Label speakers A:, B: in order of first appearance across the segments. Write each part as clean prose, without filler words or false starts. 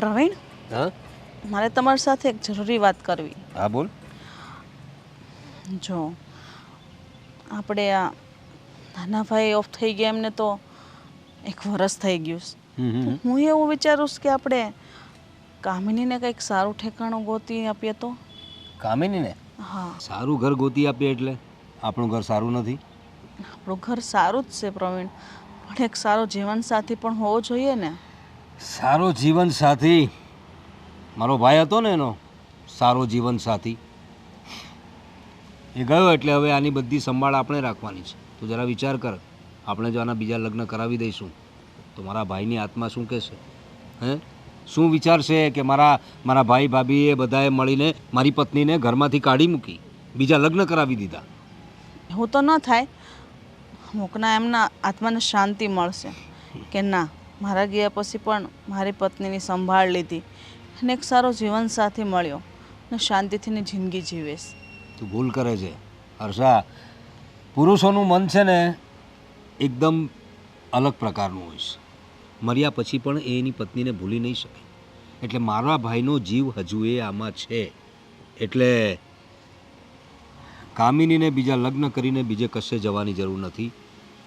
A: પ્રવીણ,
B: હા
A: મારે તમારી સાથે એક જરૂરી વાત કરવી.
B: હા બોલ.
A: જો આપણે આ નાના ભાઈ ઓફ થઈ ગયા એમને તો 1 વર્ષ થઈ ગયું છે. તો હું એવું વિચારું છું કે આપણે કામિનીને કંઈક સારું ઠેકાણું ગોતી આપીએ તો.
B: કામિનીને
A: હા,
B: સારું ઘર ગોતી આપીએ એટલે આપણું ઘર સારું નથી?
A: આપણું ઘર સારું જ છે પ્રવીણ, પણ એક સારો જીવનસાથી પણ હોવો જોઈએ ને.
B: સારો જીવન સાથી? મારો ભાઈ હતો ને એનો સારો જીવન સાથી, એ ગયો એટલે હવે આની બધી સંભાળ આપણે રાખવાની છે. તું જરા વિચાર કર, આપણે જો આના બીજા લગ્ન કરાવી દઈશું તો મારા ભાઈની આત્મા શું કહેશે? હે, શું વિચારશે કે મારા ભાઈ ભાભીએ બધાએ મળીને મારી પત્નીને ઘરમાંથી કાઢી મૂકી, બીજા લગ્ન કરાવી દીધા?
A: એવું તો ન થાય. અમુકના એમના આત્માને શાંતિ મળશે કે ના, મારા ગયા પછી પણ મારી પત્નીની સંભાળ લીધી અને એક સારો જીવનસાથી મળ્યો ને શાંતિથીની જિંદગી જીવીશ.
B: તું ભૂલ કરે છે હર્ષા. પુરુષોનું મન છે ને એકદમ અલગ પ્રકારનું હોય છે. મર્યા પછી પણ એ એની પત્નીને ભૂલી નહીં શકે. એટલે મારા ભાઈનો જીવ હજુ એ આમાં છે. એટલે કામિનીને બીજા લગ્ન કરીને બીજે કશે જવાની જરૂર નથી.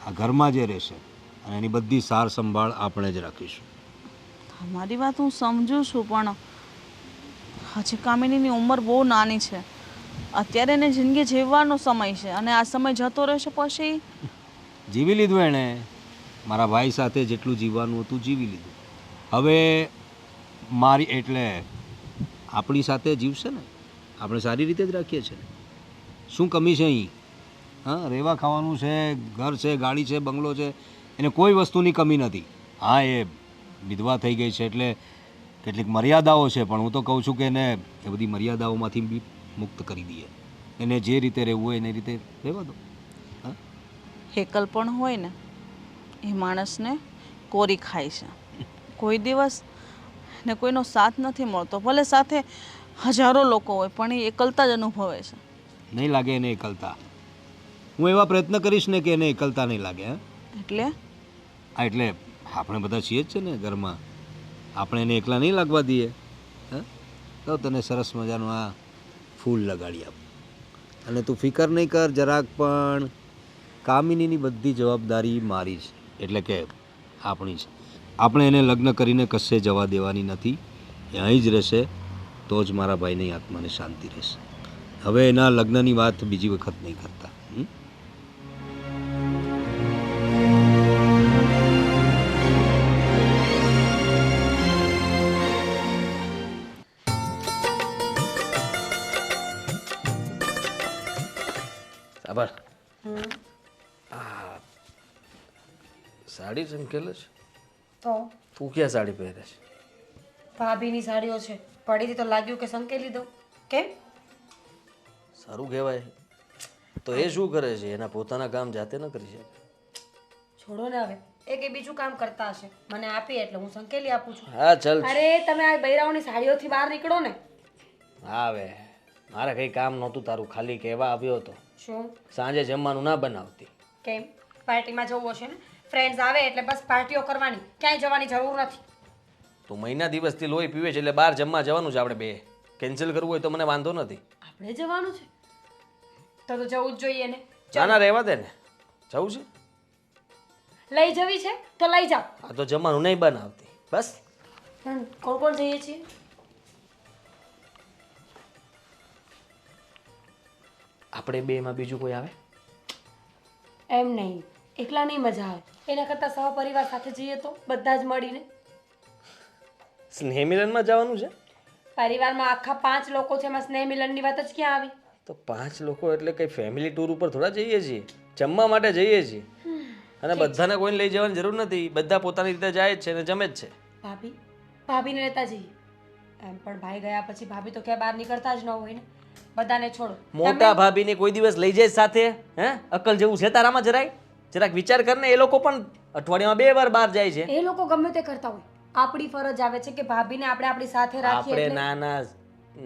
B: આ ઘરમાં જે રહેશે અને એની બધી સાર સંભાળ આપણે જ રાખીશું.
A: તમારી વાત હું સમજુ છું, પણ હજી કામિનીની ઉંમર બહુ નાની છે. અત્યારે એને જિંદગી જીવવાનો સમય છે અને આ સમય જતો રહેશે પછી
B: જીવી લીધું એણે. મારા ભાઈ સાથે જેટલું જીવવાનું હતું જીવી લીધું. હવે મારી એટલે આપણી સાથે જીવશે ને, આપણે સારી રીતે જ રાખીએ છીએ ને. શું કમી છે અહીં? હા, રહેવા ખાવાનું છે, ઘર છે, ગાડી છે, બંગલો છે, એને કોઈ વસ્તુની કમી નથી. હા, એ વિધવા થઈ ગઈ છે એટલે કેટલીક મર્યાદાઓ છે, પણ હું તો કહું છું કે એને એ બધી મર્યાદાઓમાંથી બી મુક્ત કરી દઈએ. એને જે રીતે રહેવું હોય એને રીતે રહેવા દો. હા,
A: એકલ પણ હોય ને એ માણસને કોરી ખાય છે. કોઈ દિવસ ને કોઈનો સાથ નથી મળતો. ભલે સાથે હજારો લોકો હોય પણ એ એકલતા જ અનુભવે છે.
B: નહીં લાગે એને એકલતા. હું એવા પ્રયત્ન કરીશ ને કે એને એકલતા નહીં લાગે. હા,
A: એટલે
B: હા, એટલે આપણે બધા છીએ જ છે ને ઘરમાં. આપણે એને એકલા નહીં લાગવા દઈએ. હા, તો તને સરસ મજાનું આ ફૂલ લગાડી આપું અને તું ફિકર નહીં કર જરાક પણ. કામિનીની બધી જવાબદારી મારી છે, એટલે કે આપણી છે. આપણે એને લગ્ન કરીને કશે જવા દેવાની નથી. એ અહીં જ રહેશે તો જ મારા ભાઈની આત્માને શાંતિ રહેશે. હવે એના લગ્નની વાત બીજી વખત નહીં કરતા.
C: આભાર. સાડી ચમકેલે છે
D: તો
C: તું ક્યાં સાડી પહેરે છે?
D: ભાભીની સાડીઓ છે, પડી હતી તો લાગ્યું કે સંકેલી દઉં. કેમ?
C: સારું કહેવાય. તો એ શું કરે છે? એના પોતાના કામ જાતે ન કરી શકે?
D: છોડો ને હવે, એ કે બીજું કામ કરતા હશે, મને આપી એટલે હું સંકેલી આપું છું.
C: હા ચાલ.
D: અરે તમે આ બૈરાઓની સાડીઓથી બહાર નીકળો ને.
C: હા હવે મારે કંઈ કામ નહોતું તારું, ખાલી કહેવા આવ્યો હતો.
D: શું?
C: સાંજે જમવાનું ના બનાવતી.
D: કેમ? પાર્ટીમાં જવું હશે ને? ફ્રેન્ડ્સ આવે એટલે બસ પાર્ટીઓ કરવાની, ક્યાંય જવાની જરૂર નથી.
C: તું મહિના દિવસથી લોહી પીવે છે એટલે બહાર જમવા જવાનું છે આપણે બે. કેન્સલ કરવું હોય તો મને વાંધો નથી.
D: આપણે જવાનું છે તો જવું જ જોઈએ ને.
C: ના ના રહેવા દે ને. જવું છે?
D: લઈ જવી છે તો લઈ જાઓ.
C: હા તો જમવાનું નહીં બનાવતી બસ.
D: કોણ કોણ જઈએ છીએ?
C: આપણે બે એમાં બીજું કોઈ આવે?
D: એમ નહીં, એકલા નહીં મજા આવે. એના કરતાં સહપરિવાર સાથે જઈએ તો બધા જ મળીને.
C: સ્નેહ મિલનમાં જવાનું છે?
D: પરિવારમાં આખા 5 લોકો છે, એમાં સ્નેહ મિલનની વાત જ ક્યાં આવી?
C: તો 5 લોકો એટલે કઈ ફેમિલી ટૂર ઉપર થોડા જઈએ છીએ, જમવા માટે જઈએ છીએ. અને બધાને કોઈને લઈ જવાની જરૂર નથી, બધા પોતાની રીતે જાય જ છે અને જમે જ છે.
D: ભાભીને લેતા જઈએ. એમ પણ ભાઈ ગયા પછી ભાભી તો ક્યાં બહાર નીકળતા જ ન હોય ને. બધાને છોડો.
C: મોટા ભાભીને કોઈ દિવસ લઈ જાય સાથે? હે, અક્કલ જેવું છે તારામાં જરાય? જરાક વિચાર કરને. એ લોકો પણ અઠવાડિયામાં 2 વાર બહાર જાય છે.
D: એ લોકો ગમે તે કરતા હોય, આપણી ફરજ આવે છે કે ભાભીને આપણે આપણી સાથે રાખીએ.
C: આપણે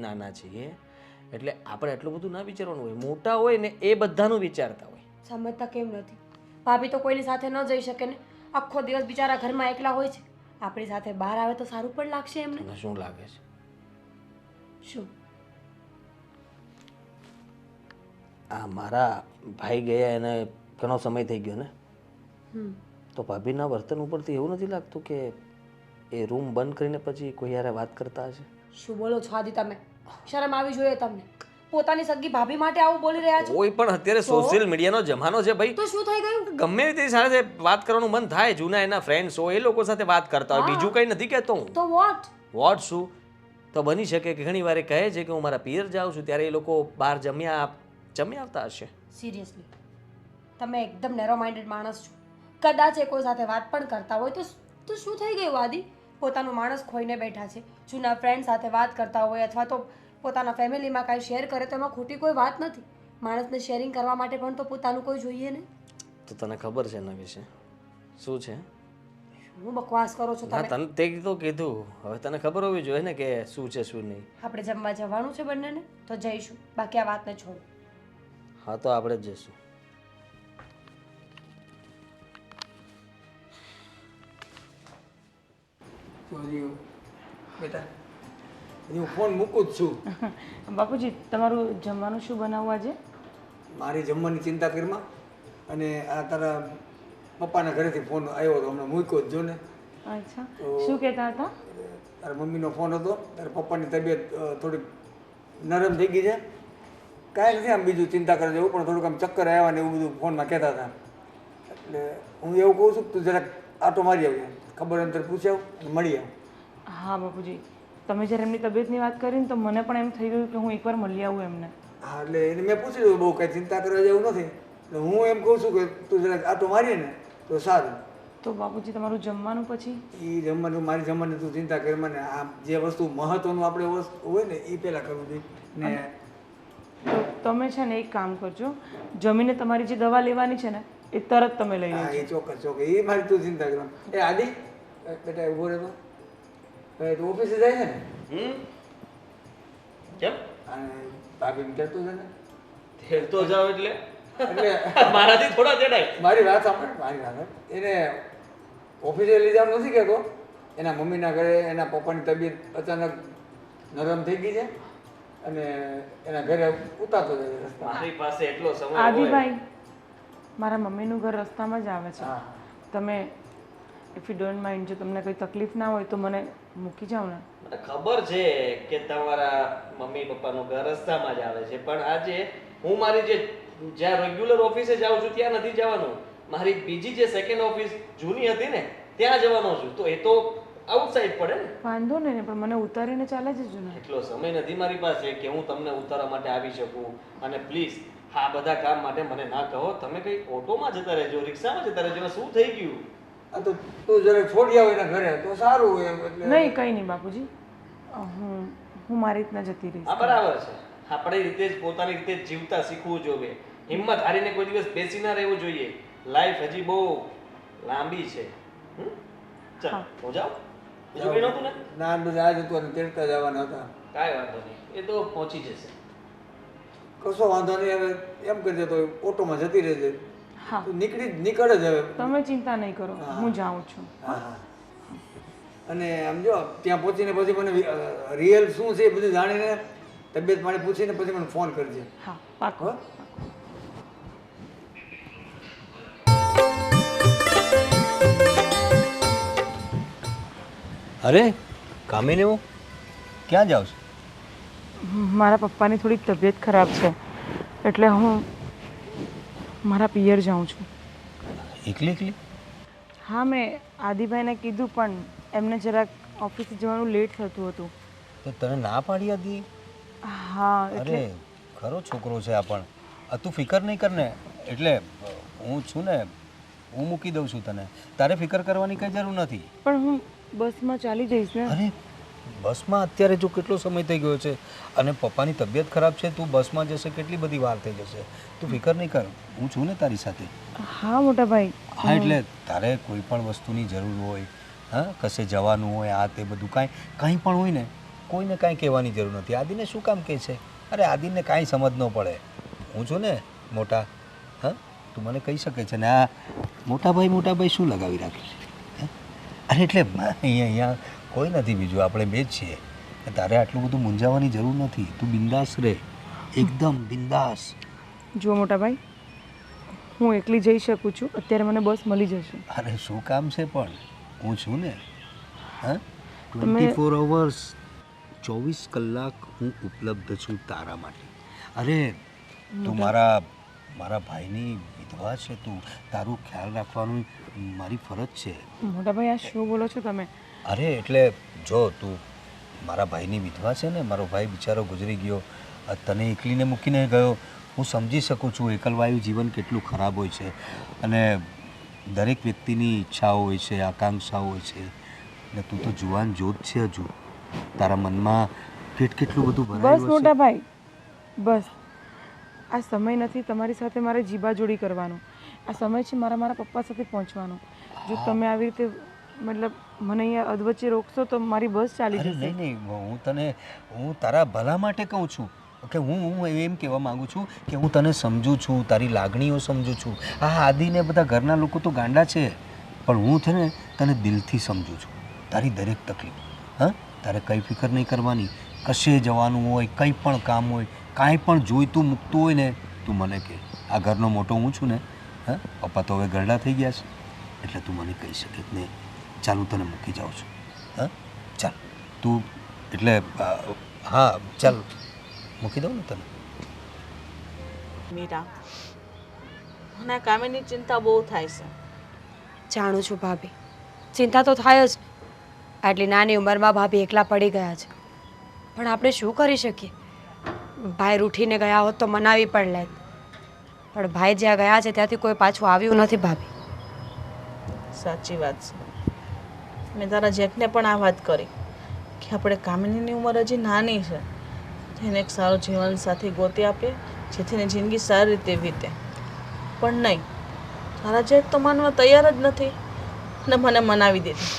C: નાના છીએ એટલે આપણે એટલું બધું ના વિચારવાનું હોય. મોટા હોય ને એ બધાનું વિચારતા હોય.
D: સમજતા કેમ નથી? ભાભી તો કોઈની સાથે ન જઈ શકે ને. આખો દિવસ બિચારા ઘરમાં એકલા હોય છે. આપણી સાથે બહાર આવે તો સારું પણ લાગશે એમને.
C: તને શું લાગે છે?
D: શું?
C: આ મારા ભાઈ ગયા એને ઘણો સમય થઈ ગયો ને, તો ભાભીના વર્તન ઉપરથી એવું નથી લાગતું કે એ રૂમ બંધ કરીને પછી કોઈ યારે વાત કરતા હશે?
D: શું બોલો છો આદિ તમે? શરમ આવી જોઈએ તમને. પોતાની સગી ભાભી માટે આવું બોલી રહ્યા છો?
C: કોઈ પણ અત્યારે સોશિયલ મીડિયાનો જમાનો છે ભાઈ.
D: તો શું થઈ ગયું?
C: ગમે તે સાથે વાત કરવાનું મન થાય, જૂના એના ફ્રેન્ડ્સ હોય એ લોકો સાથે વાત કરતા હોય, બીજું કંઈ નથી કહેતો હું.
D: તો વોટ?
C: વોટ શું? તો બની શકે કે ઘણી વાર એ કહે છે કે હું મારા પિયર જાઉં છું ત્યારે એ લોકો બહાર જમી આવતા હશે.
D: સિરિયસલી તમે એકદમ નેરો માઇન્ડેડ માણસ છો. કદાચ એ કોઈ સાથે વાત પણ કરતા હોય તો શું થઈ ગયું આદિ? પોતાનું માણસ ખોઈને બેઠા છે. જૂના ફ્રેન્ડ સાથે વાત કરતા હોય અથવા તો પોતાના ફેમિલીમાં કાંઈ શેર કરે તો એમાં ખોટી કોઈ વાત નથી. માણસને શેરિંગ કરવા માટે પણ તો પોતાનું કોઈ જોઈએ ને.
C: તો તને ખબર છે એના વિશે શું છે?
D: હું બકવાસ કરો છો
C: હા,
D: તમે?
C: તને તે તો કીધું, હવે તને ખબર હોવી જોઈએ ને કે શું છે શું નહીં.
D: આપણે જમવા જવાનું છે બંનેને તો જઈશું, બાકી આ વાતને છોડો.
C: હા, તો આપણે જ જઈશું.
E: જોયું બેટા, હજી હું ફોન મૂકું જ છું.
A: બાપુજી તમારું જમવાનું શું બનાવવું આજે?
E: મારી જમવાની ચિંતા કરમાં, અને આ તારા પપ્પાના ઘરેથી ફોન આવ્યો હતો, હમણાં મૂક્યો જ જો ને.
A: અચ્છા, શું કહેતા હતા?
E: તારા મમ્મીનો ફોન હતો, તારા પપ્પાની તબિયત થોડીક નરમ થઈ ગઈ છે. કાંઈ નથી આમ બીજું ચિંતા કરે જેવું, પણ થોડુંક આમ ચક્કર આવ્યા ને એવું બધું ફોનમાં કહેતા હતા. એટલે હું એવું કહું છું કે તું જરાક આટો મારી આવીએ, ખબર અંતર પૂછી આવ અને મળી આવ.
A: હા બાપુજી, તમે જ્યારે એમની તબિયતની વાત કરી ને તો મને પણ એમ થઈ ગયું કે હું એકવાર મળી આવું એમને.
E: હા, એટલે એને મેં પૂછી લીધું, બહુ કાંઈ ચિંતા કરવા જેવું નથી. એટલે હું એમ કહું છું કે તું જરાક આટો મારીએ ને તો સારું.
A: તો બાપુજી તમારું જમવાનું પછી?
E: એ જમવાનું, મારી જમવાની તું ચિંતા કર. મને આ જે વસ્તુ મહત્વનું આપણે વસ્તુ હોય ને એ પહેલાં કરવું જોઈએ ને.
A: તો તમે છે ને એક કામ કરજો, જમીને તમારી જે દવા લેવાની છે ને એ તરત તમે લઈ
E: હા,
A: લેજો.
E: એ ચોક્કસ ચોક્કસ, એ મારી તું ચિંતા કરવા. એ આદિ બેટા ઉભો રહેતો, તું ઓફિસે જાય છે ને?
C: કેમ?
E: અને ભાભી કહેતું છે ને
C: તેડતો જાવ એટલે
E: એટલે
C: મારાથી થોડા તેડાય.
E: મારી વાત સાંભળ, મારી વાત સાંભળ. એને ઓફિસે લઈ જવાનું નથી કહેતો. એના મમ્મીના ઘરે એના પપ્પાની તબિયત અચાનક નરમ થઈ ગઈ છે અને એના ઘરે ઉતારતો જાય છે રસ્તા.
C: મારી પાસે એટલો સમય હોય.
A: આદિભાઈ, મારા મમ્મીનું ઘર રસ્તામાં જ આવે છે.
E: હા,
A: તમે ઇફ યુ ડોન્ટ માઇન્ડ, જો તમને કોઈ તકલીફ ના હોય તો મને મૂકી જાઓ ને.
C: મને ખબર છે કે તમારા મમ્મી પપ્પાનું ઘર રસ્તામાં જ આવે છે, પણ આજે હું મારી જે જ્યાં રેગ્યુલર ઓફિસે જાઉં છું ત્યાં નથી જવાનું. મારી બીજી જે સેકન્ડ ઓફિસ જૂની હતી ને ત્યાં જવાનો છું, તો એ તો આઉટસાઇડ પડે ને.
A: વાંધો નહીં ને, પણ મને ઉતારીને ચાલે જજો ને.
C: એટલો સમય નથી મારી પાસે કે હું તમને ઉતારવા માટે આવી શકું. અને પ્લીઝ આ બધા કામ માટે મને ના કહો. તમે કઈ ઓટોમાં જતા રહેજો, રિક્ષામાં જતા રહેજો. એમાં શું થઈ ગયું?
E: આ તો તું જરાક છોડી આવ એના ઘરે તો સારું હોય એમ. એટલે
A: નહીં, કંઈ નહીં બાપુજી, હું મારી રીતના જતી રહીશ.
C: હા, બરાબર છે. આપણી રીતે જ પોતાની રીતે જ જીવતા શીખવું જોઈએ. હિંમત હારીને કોઈ દિવસ બેસી ના રહેવું જોઈએ. લાઈફ હજી બહુ લાંબી છે. ચાલ, હું જાઉં? બીજું કંઈ નહોતું ને?
E: ના, બધા આજ હતું અને તેડતા જવાના હતા.
C: કાંઈ વાંધો નહીં, એ તો પહોંચી જશે.
E: કશો વાંધો નહીં. હવે એમ કરજે તો ઓટોમાં જતી રહેજે.
A: હા,
E: તું નીકળે જ હવે.
A: તમે ચિંતા નહીં કરો, હું જાઉં છું.
E: હા, હા. અને આમ જો ત્યાં પહોંચીને પછી મને રિયલ શું છે એ બધું જાણીને તબિયત પાણી પૂછીને પછી મને ફોન કરજે.
A: હા, પાક્કું.
E: હો?
B: અરે કામિની, હું ક્યાં જાઉં છું?
A: મારા પપ્પાની થોડી તબિયત ખરાબ છે એટલે હું મારા પિયર જાઉં છું.
B: એકલી એકલી?
A: હા, મેં આદિભાઈને કીધું પણ એમને જરાક ઓફિસે જવાનું લેટ થતું હતું.
B: તો તને ના પાડી હતી?
A: હા, એટલે
B: અરે ખરો છોકરો છે આ પણ. તું ફિકર નહીં કર ને. એટલે હું છું ને, હું મૂકી દઉં છું તને. તારે ફિકર કરવાની કંઈ જરૂર નથી.
A: પણ હું બસમાં ચાલી જઈશ ને.
B: અરે બસમાં અત્યારે જો કેટલો સમય થઈ ગયો છે અને પપ્પાની તબિયત ખરાબ છે, તું બસમાં જશે કેટલી બધી વાર થઈ જશે. તું ફિકર નહીં કર, હું છું ને તારી સાથે.
A: હા મોટા ભાઈ.
B: હા, એટલે તારે કોઈ પણ વસ્તુની જરૂર હોય, હા, કશે જવાનું હોય, આ તે બધું કાંઈ પણ હોય ને, કોઈને કાંઈ કહેવાની જરૂર નથી. આદિને શું કામ કહે છે? અરે આદિને કાંઈ સમજ ન પડે. હું છું ને મોટા. હા, તું મને કહી શકે છે ને. આ મોટા ભાઈ શું લગાવી રાખ્યું છે? અરે એટલે અહીંયા કોઈ નથી બીજું, આપણે બે જ છીએ. તારે આટલું બધું મૂંઝાવાની જરૂર નથી. તું બિંદાસ રહે, એકદમ બિંદાસ.
F: જુઓ મોટા ભાઈ, હું એકલી જઈ શકું છું. અત્યારે મને બસ મળી જશે.
B: અરે શું કામ છે પણ, હું છું ને. હા, 24 અવર્સ, 24 કલાક હું ઉપલબ્ધ છું તારા માટે. અરે તું મારા ભાઈની વિધવા છે, તું તારું ખ્યાલ રાખવાનું મારી ફરજ છે.
F: મોટા ભાઈ, આ શું બોલો છો તમે?
B: અરે એટલે જો તું મારા ભાઈની વિધવા છે ને, મારો ભાઈ બિચારો ગુજરી ગયો, તને એકલીને મૂકીને ગયો. હું સમજી શકું છું એકલવાયુ જીવન કેટલું ખરાબ હોય છે, અને દરેક વ્યક્તિની ઈચ્છાઓ હોય છે, આકાંક્ષાઓ હોય છે. ને તું તો જુવાન જોત છે હજુ, તારા મનમાં કેટલું બધું
F: બસ
B: ભરાયેલું
F: મોટા
B: હશે.
F: ભાઈ, બસ. આ સમય નથી તમારી સાથે મારે જીબાજોડી કરવાનો. આ સમય છે મારા પપ્પા સાથે પહોંચવાનો. જો તમે આવી રીતે મતલબ મને અહીંયા અધવચ્ચે રોકશો તો મારી બસ ચાલી
B: અરે
F: જશે.
B: નહીં, હું તારા ભલા માટે કહું છું કે હું એમ કહેવા માંગુ છું કે હું તને સમજું છું, તારી લાગણીઓ સમજું છું. આ આદિને બધા ઘરના લોકો તો ગાંડા છે, પણ હું છે ને તને દિલથી સમજું છું, તારી દરેક તકલીફ. હા, તારે કંઈ ફિકર નહીં કરવાની. કશે જવાનું હોય, કંઈ પણ કામ હોય, કાંઈ પણ જોઈતું મૂકતું હોય ને, તું મને કહે. આ ઘરનો મોટો હું છું ને. હા, પપ્પા તો હવે ગરડા થઈ ગયા છે, એટલે તું મને કહી શકે જ નહીં. ચાલ, હું તને મૂકી જાઉં છું. હા, ચાલ તું, એટલે હા ચાલ, મૂકી દઉં ને તને.
A: મીરા, મને આ કામિની ચિંતા બહુ થાય છે.
D: જાણું છું ભાભી, ચિંતા તો થાય જ. આટલી નાની ઉંમરમાં ભાભી એકલા પડી ગયા છે, પણ આપણે શું કરી શકીએ? ભાઈ રૂઠીને ગયા હોત તો મનાવી પણ લેત, પણ ભાઈ જ્યાં ગયા છે ત્યાંથી કોઈ પાછું આવ્યું નથી ભાભી.
A: સાચી વાત છે. મેં તારા જેઠને પણ આ વાત કરી કે આપણે કામિનીની ઉંમર હજી નાની છે, એને એક સારો જીવન સાથી ગોતી આપીએ જેથી એની જિંદગી સારી રીતે વીતે. પણ નહીં, તારા જેઠ તો માનવા તૈયાર જ નથી, અને મને મનાવી દીધી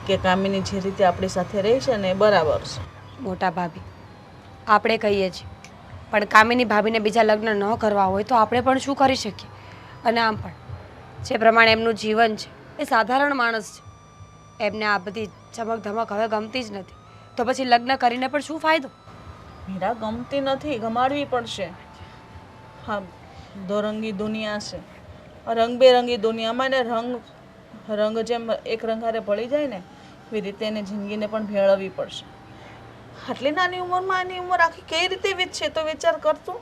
A: કે કામિની જે રીતે આપણી સાથે રહી છે ને એ બરાબર છે.
D: મોટા ભાભી, આપણે કહીએ છીએ, પણ કામિની ભાભીને બીજા લગ્ન ન કરવા હોય તો આપણે પણ શું કરી શકીએ? અને આમ પણ જે પ્રમાણે એમનું જીવન છે એ સાધારણ માણસ છે, એમને આ બધી ચમક ધમક હવે ગમતી જ નથી, તો પછી લગ્ન કરીને પણ શું ફાયદો?
A: મીરા, ગમતી નથી, ગમાડવી પડશે. હા, દોરંગી દુનિયા છે, રંગબેરંગી દુનિયામાં એને રંગ જેમ એક રંગારે ભળી જાય ને એવી રીતે એને જિંદગીને પણ ભેળવવી પડશે. આટલી નાની ઉંમરમાં એની ઉંમર આખી કઈ રીતે વીતશે તો વિચાર કરતું.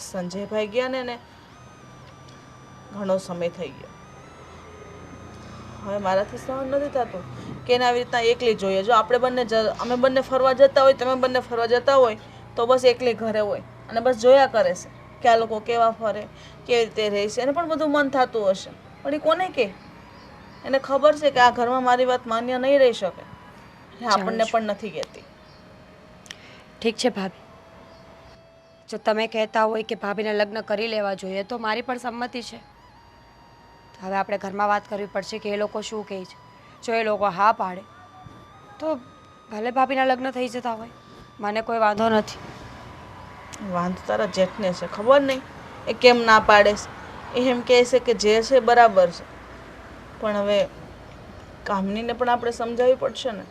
A: સંજયભાઈ ગયા ને ઘણો સમય થઈ ગયો, હવે મારાથી સહન નથી થતું કે એને આવી રીતના એકલી જોઈએ. જો અમે બંને ફરવા જતા હોય, તમે બંને ફરવા જતા હોય તો બસ એકલી ઘરે હોય અને બસ જોયા કરે છે કે આ લોકો કેવા ફરે, કેવી રીતે રહે છે. એને પણ બધું મન થતું હશે, પણ એ કોને કે? એને ખબર છે કે આ ઘરમાં મારી વાત માન્ય નહીં રહી શકે, આપણને પણ નથી કહેતી.
D: ઠીક છે ભાભી, જો તમે કહેતા હોય કે ભાભીને લગ્ન કરી લેવા જોઈએ તો મારી પણ સંમતિ છે. હવે આપણે ઘરમાં વાત કરવી પડશે કે એ લોકો શું કહે છે. જો એ લોકો હા પાડે તો ભલે ભાભીના લગ્ન થઈ જતા હોય, મને કોઈ વાંધો નથી.
A: વાંધો તારા જેઠને છે, ખબર નહીં એ કેમ ના પાડે છે. એ એમ કહે છે કે જે છે બરાબર છે, પણ હવે કામનીને પણ આપણે સમજાવવી પડશે ને,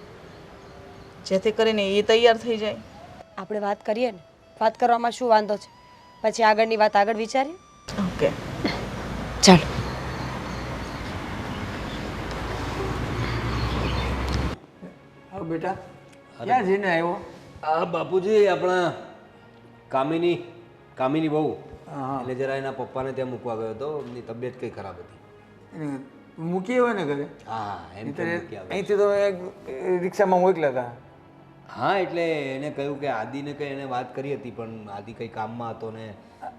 A: જેથી કરીને એ તૈયાર થઈ જાય.
D: આપણે વાત કરીએ ને, વાત કરવામાં શું વાંધો છે? પછી આગળની વાત આગળ વિચારીએ.
A: ઓકે,
D: ચાલો.
E: હા બેટા, ક્યાં જઈને આવ્યો?
B: આ બાપુજી આપણા કામિની બહુ,
E: હા.
B: એટલે જરા એના પપ્પાને ત્યાં મૂકવા ગયો હતો. એમની તબિયત કંઈ ખરાબ હતી.
E: એને મૂકી હોય ને ઘરે?
B: હા, એમ તો મૂકી આવ્યો.
E: અહીંથી તો એક રિક્ષામાં મોકલ્યા હતા.
B: હા, એટલે એને કહ્યું કે આદિને કંઈ એને વાત કરી હતી, પણ આદિ કંઈ કામમાં હતો ને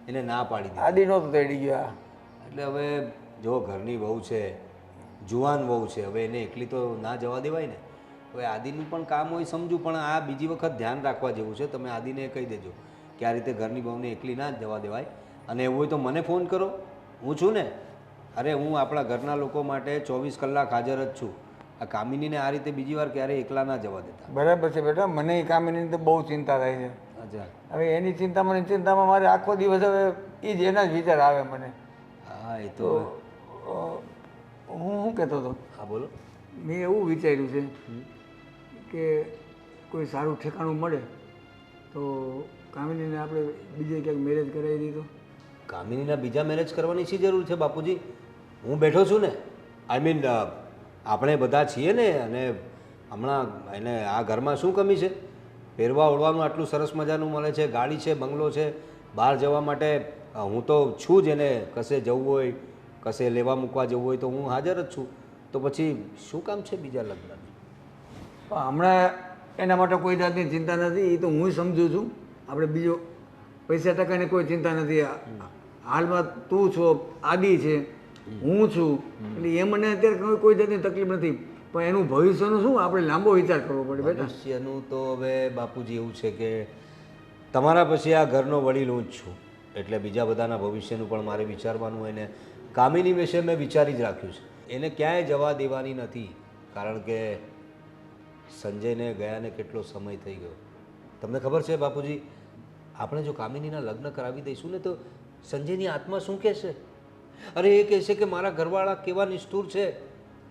B: એને ના પાડી દીધી.
E: આદિ નહોતું તેડી ગયા.
B: એટલે હવે જો ઘરની વહુ છે, જુવાન વહુ છે, હવે એને એકલી તો ના જવા દેવાય ને. હવે આદિનું પણ કામ હોય સમજુ, પણ આ બીજી વખત ધ્યાન રાખવા જેવું છે. તમે આદિને કહી દેજો કે આ રીતે ઘરની વહુને એકલી ના જવા દેવાય, અને એવું હોય તો મને ફોન કરો, હું છું ને. અરે હું આપણા ઘરના લોકો માટે 24 કલાક હાજર જ છું. આ કામિનીને આ રીતે બીજી વાર ક્યારેય એકલા ના જવા દેતા.
E: બરાબર છે બેટા, મને એ કામિની તો બહુ ચિંતા થાય છે.
B: અચ્છા.
E: હવે એની ચિંતામાં મારે આખો દિવસ હવે એ જ એના જ વિચાર આવે મને.
B: હા, એ તો
E: હું શું કહેતો હતો?
B: હા બોલો.
E: મેં એવું વિચાર્યું છે કે કોઈ સારું ઠેકાણું મળે તો કામિનીને આપણે બીજે ક્યાંક મેરેજ કરાવી દીધો.
B: કામિનીના બીજા મેરેજ કરવાની શી જરૂર છે બાપુજી? હું બેઠો છું ને. આઈ મીન આપણે બધા છીએ ને, અને હમણાં એને આ ઘરમાં શું કમી છે? પહેરવા ઓળવાનું આટલું સરસ મજાનું મળે છે, ગાડી છે, બંગલો છે, બહાર જવા માટે હું તો છું જ. એને કશે જવું હોય, કશે લેવા મૂકવા જવું હોય તો હું હાજર જ છું. તો પછી શું કામ છે બીજા લગ્ન?
E: પણ હમણાં એના માટે કોઈ જાતની ચિંતા નથી, એ તો હું સમજુ છું. આપણે બીજો પૈસા ટકાની કોઈ ચિંતા નથી. હાલમાં તું છો, આદિ છે, હું છું, એટલે એ મને અત્યારે કોઈ જાતની તકલીફ નથી. પણ એનું ભવિષ્યનું શું આપણે લાંબો વિચાર કરવો પડે બેટા.
B: ભવિષ્યનું તો હવે બાપુજી એવું છે કે તમારા પછી આ ઘરનો વડીલ હું જ છું, એટલે બીજા બધાના ભવિષ્યનું પણ મારે વિચારવાનું હોય ને. કામિની વિશે મેં વિચારી જ રાખ્યું છે. એને ક્યાંય જવા દેવાની નથી, કારણ કે સંજયને ગયાને કેટલો સમય થઈ ગયો. તમને ખબર છે બાપુજી, આપણે જો કામિનીના લગ્ન કરાવી દઈશું ને તો સંજયની આત્મા શું કહેશે? અરે એ કહેશે કે મારા ઘરવાળા કેવા નિષ્ઠુર છે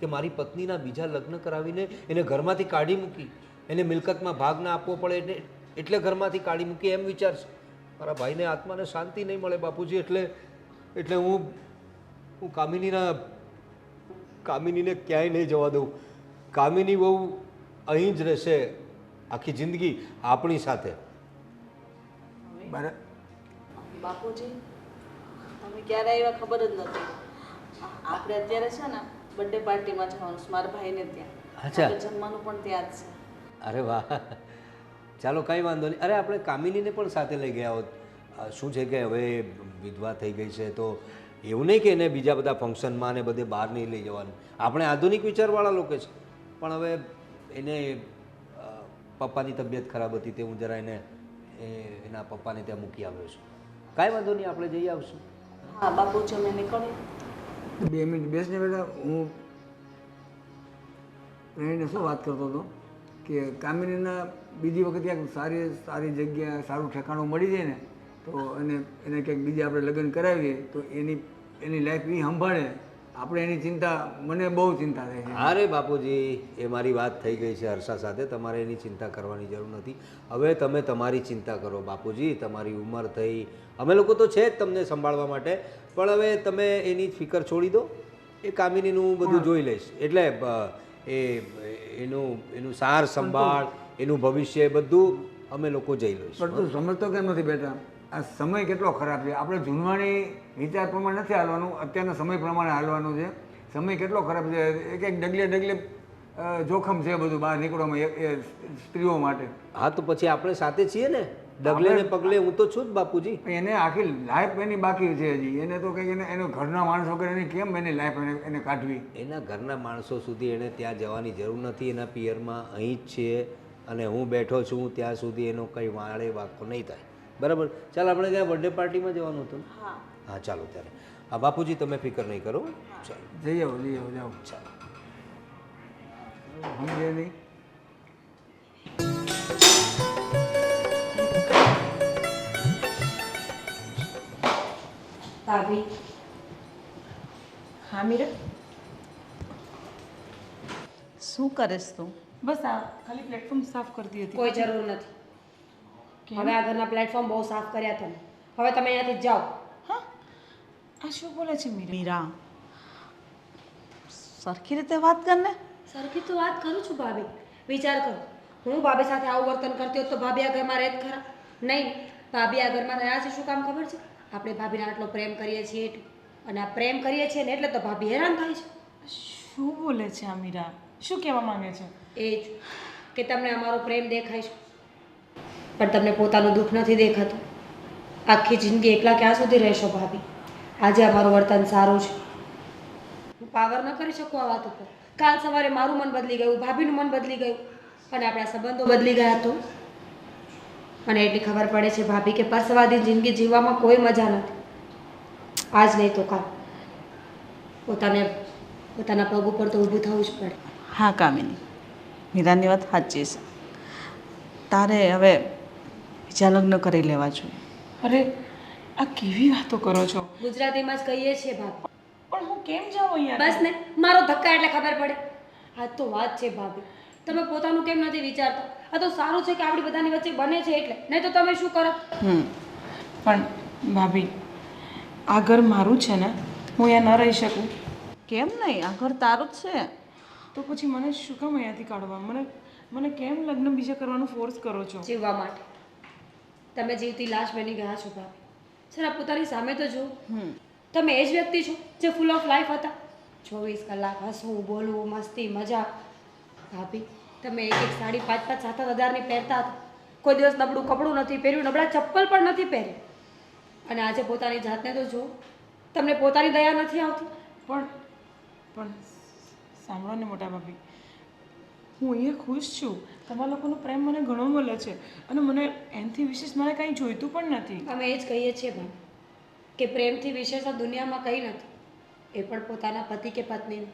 B: કે મારી પત્નીના બીજા લગ્ન કરાવીને એને ઘરમાંથી કાઢી મૂકી, એને મિલકતમાં ભાગ ના આપવો પડે એટલે ઘરમાંથી કાઢી મૂકી, એમ વિચારશે. મારા ભાઈને આત્માને શાંતિ નહીં મળે બાપુજી. એટલે હું કામિનીને ક્યાંય નહીં જવા દઉં. કામિની બહુ અહીં જ રહેશે આખી જિંદગી આપણી સાથે.
E: બરાબર.
A: બાપુજી તમે ક્યારે આવ્યા ખબર જ નથી. આપણે અત્યારે છે ને બર્થડે પાર્ટીમાં જવાનું છે મારા ભાઈને ત્યાં.
B: અચ્છા.
A: આપણે જમવાનું પણ ત્યાં જ છે.
B: અરે વાહ, ચાલો કંઈ વાંધો નહીં. અરે આપણે કામિનીને પણ સાથે લઈ ગયા હોત. શું છે કે હવે વિધવા થઈ ગઈ છે તો એવું નહીં કે એને બીજા બધા ફંક્શનમાં ને બધે બહાર નહીં લઈ જવાનું. આપણે આધુનિક વિચારવાળા લોકો છે, પણ હવે એને પપ્પાની તબિયત ખરાબ હતી તે હું જરા એને એના પપ્પાને ત્યાં મૂકી આવ્યો છું. કાંઈ વાંધો નહીં, આપણે જઈ આવશું.
A: હા બાપુજી અમે નીકળીએ.
E: 2 મિનિટ બેસને બેટા. હું એને શું વાત કરતો હતો કે કામિનીના બીજી વખત ક્યાંક સારી જગ્યા, સારું ઠેકાણું મળી જાય ને તો એને ક્યાંક બીજે આપણે લગ્ન કરાવીએ તો એની લાઈફ એ સંભાળે. આપણે એની ચિંતા, મને બહુ ચિંતા થાય છે.
B: અરે બાપુજી, એ મારી વાત થઈ ગઈ છે હર્ષા સાથે. તમારે એની ચિંતા કરવાની જરૂર નથી. હવે તમે તમારી ચિંતા કરો બાપુજી. તમારી ઉંમર થઈ, અમે લોકો તો છે જ તમને સંભાળવા માટે, પણ હવે તમે એની ફિકર છોડી દો. એ કામિનીનું બધું જોઈ લઈશ. એટલે એનું સાર સંભાળ, એનું ભવિષ્ય બધું અમે લોકો જઈ લઈશું.
E: પણ તું સમજતો કેમ નથી બેટા? આ સમય કેટલો ખરાબ છે. આપણે જૂનવાણી વિચાર પ્રમાણે નથી હાલવાનું, અત્યારના સમય પ્રમાણે હાલવાનું છે. સમય કેટલો ખરાબ છે. એક ડગલે જોખમ છે બધું બહાર નીકળવામાં એ સ્ત્રીઓ માટે.
B: હા તો પછી આપણે સાથે છીએ ને, ડગલે ને પગલે. હું તો છું જ બાપુજી.
E: એને આખી લાઈફ એની બાકી છે હજી. એને તો કંઈક એના ઘરના માણસો કરે એની કેમ એની લાઈફ એને કાઢવી?
B: એના ઘરના માણસો સુધી એને ત્યાં જવાની જરૂર નથી. એના પિયરમાં અહીં જ છે અને હું બેઠો છું ત્યાં સુધી એનો કંઈ વાળે વાંકો નહીં થાય. બરાબર? ચાલ આપણે ત્યાં બર્થડે પાર્ટીમાં જવાનું હતું. હા ચાલો ત્યારે. હા બાપુજી તમે ફિકર નહીં કરો. ચાલો
E: જઈ આવો જાઓ.
B: ચાલો.
E: સમજે નહીં.
D: ભાભી,
F: હા મીરા,
A: શું કરીશ તું?
F: બસ આ ખાલી પ્લેટફોર્મ સાફ કરતી હતી.
D: કોઈ જરૂર નથી. હવે આ ઘરના પ્લેટફોર્મ બહુ સાફ કર્યા તમે. હવે તમે અહીંયાથી જ જાઓ.
F: હા, આ શું બોલે છે મીરા?
A: મીરા સરખી રીતે વાત કરને.
D: સરખી તો વાત કરું છું ભાભી. વિચાર કરો, હું ભાભી સાથે આવું વર્તન કરતી હોત તો ભાભી આ ઘરમાં રહે જ ખરા? નહીં, ભાભી આ ઘરમાં રહ્યા છે શું કામ ખબર છે? આપણે ભાભીને આટલો પ્રેમ કરીએ છીએ એટલે. અને આ પ્રેમ કરીએ છીએ ને એટલે તો ભાભી હેરાન થાય છે.
F: શું બોલે છે આ મીરા? શું કહેવા માંગે છે?
D: એ જ કે તમને અમારો પ્રેમ દેખાય છે પણ તમને પોતાનું દુઃખ નથી દેખાતું. આખી જિંદગી એકલા ક્યાં સુધી રહેશો ભાભી? આજે અમારું વર્તન સારું છે, હું પાવર ન કરી શકું આ વાત ઉપર. કાલ સવારે મારું મન બદલી ગયું, ભાભીનું મન બદલી ગયું અને આપણા સંબંધો બદલી ગયા તો મને એટલી ખબર પડે છે ભાભી કે પરસવાદી જિંદગી જીવવામાં કોઈ મજા નથી. આજ નહીં તો કાલ પોતાના પગ ઉપર તો ઊભું થવું જ પડે.
A: હા કામિની, મીરાની વાત સાચી છે. તારે હવે બીજા લગ્ન કરી લેવા જોઈએ.
F: અરે આ કેવી વાતો કરો છો?
D: ગુજરાતીમાં જ કહીએ છીએ ભાભી.
F: પણ હું કેમ જાઉં અહીંયા?
D: બસ ને, મારો ધક્કા એટલે ખબર પડે. આ તો વાત છે ભાભી, તમે પોતાનું કેમ નથી વિચારતા? આ તો સારું છે કે આપણી બધાની વચ્ચે બને છે એટલે, નહીં તો તમે શું કરો?
F: પણ ભાભી, આ ઘર મારું છે ને, હું અહીંયા ન રહી શકું.
A: કેમ નહીં? આ ઘર તારું જ છે.
F: તો પછી મને શું કામ અહીંયાથી કાઢવા? મને કેમ લગ્ન બીજા કરવાનું ફોર્સ કરો છો?
D: જીવવા માટે તમે જીવતી લાશ બની ગયા છો ભાભી. જરા પોતાની સામે તો જુઓ. તમે એ જ વ્યક્તિ છો જે ફૂલ ઓફ લાઈફ હતા. 24 કલાક હસવું, બોલવું, મસ્તી, મજા. ભાભી, તમે એક એક સાડી 5-5, 7-7 હજારની પહેરતા હતા. કોઈ દિવસ નબળું કપડું નથી પહેર્યું, નબળા ચપ્પલ પણ નથી પહેર્યું. અને આજે પોતાની જાતને તો જુઓ. તમને પોતાની દયા નથી આવતી.
F: પણ સાંભળો ને મોટા ભાભી, હું અહીંયા ખુશ છું. તમારા લોકોનો પ્રેમ મને ઘણો મળે છે અને મને એનાથી વિશેષ મને કાંઈ જોઈતું પણ નથી.
D: અમે એ જ કહીએ છીએ ભાઈ કે પ્રેમથી વિશેષ આ દુનિયામાં કંઈ નથી. એ પણ પોતાના પતિ કે પત્નીને.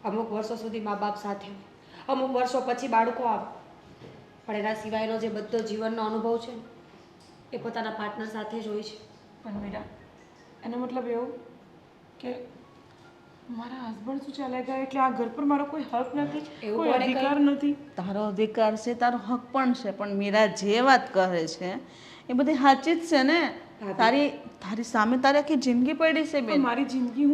D: અમુક વર્ષો સુધી મા બાપ સાથે હોય, અમુક વર્ષો પછી બાળકો આવે, પણ એના સિવાયનો જે બધો જીવનનો અનુભવ છે ને, એ પોતાના પાર્ટનર સાથે જ હોય છે.
F: પણ મીરા, એનો મતલબ એવો કે મારા હસબન્ડ શું ચાલે ગયા એટલે આ ઘર પર મારો કોઈ હક નથી,
D: એવું
F: કોઈ
D: કોણે
F: અધિકાર નથી?
A: તારો અધિકાર છે, તારો હક પણ છે, પણ મીરા જે વાત કરે છે એ બધી સાચી જ છે ને. તારી સામે તારી આખી જિંદગી પડી છે
F: પણ
A: બેન.
F: મારી જિંદગી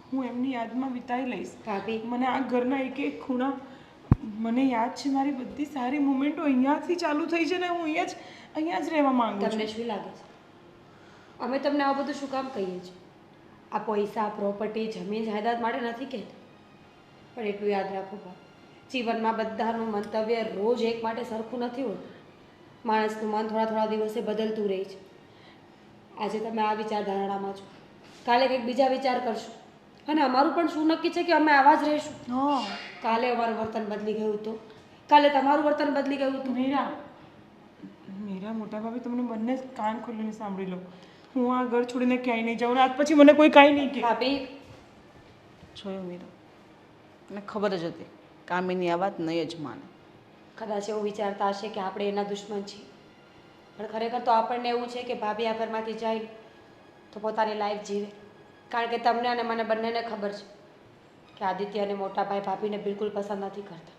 F: હું એમની યાદમાં વિતાવી લઈશ.
D: ભાભી,
F: મને આ ઘરના એક એક ખૂણા, મને યાદ છે મારી બધી સારી મુમેન્ટો અહીંયાથી ચાલુ થઈ છે ને હું અહીંયા જ રહેવા માંગુ છું.
D: તમને શું લાગે છે અમે તમને આ બધું શું કામ કહીએ છીએ? આ પૈસા, પ્રોપર્ટી, જમીન જાયદાદ માટે નથી કહેતા. પણ એટલું યાદ રાખો ભાઈ, જીવનમાં બધાનું મંતવ્ય રોજ એક માટે સરખું નથી હોતું. માણસનું મન થોડા દિવસે બદલતું રહે છે. આજે તમે આ વિચારધારણામાં છો, કાલે કંઈક બીજા વિચાર કરશો. અને અમારું પણ શું નક્કી છે કે અમે આવા જ રહીશું? કાલે અમારું વર્તન બદલી ગયું હતું, કાલે તમારું વર્તન બદલી ગયું હતું.
F: મીરા મોટા ભાભી, તમને બંને કાન ખોલીને સાંભળી લો. હું આ ઘર છોડીને ક્યાંય નહીં જાઉં, આજ પછી મને કોઈ કાંઈ નહીં કહે.
D: ભાભી,
A: જોયું મીરા, મને ખબર જ હતી કામિની આ વાત નહીં જ માને.
D: કદાચ એવું વિચારતા હશે કે આપણે એના દુશ્મન છીએ, પણ ખરેખર તો આપણને એવું છે કે ભાભી આ ઘરમાંથી જાય તો પોતાની લાઈફ જીવે. કારણ કે તમને અને મને બંનેને ખબર છે કે આદિત્ય અને મોટા ભાઈ ભાભીને બિલકુલ પસંદ નથી કરતા.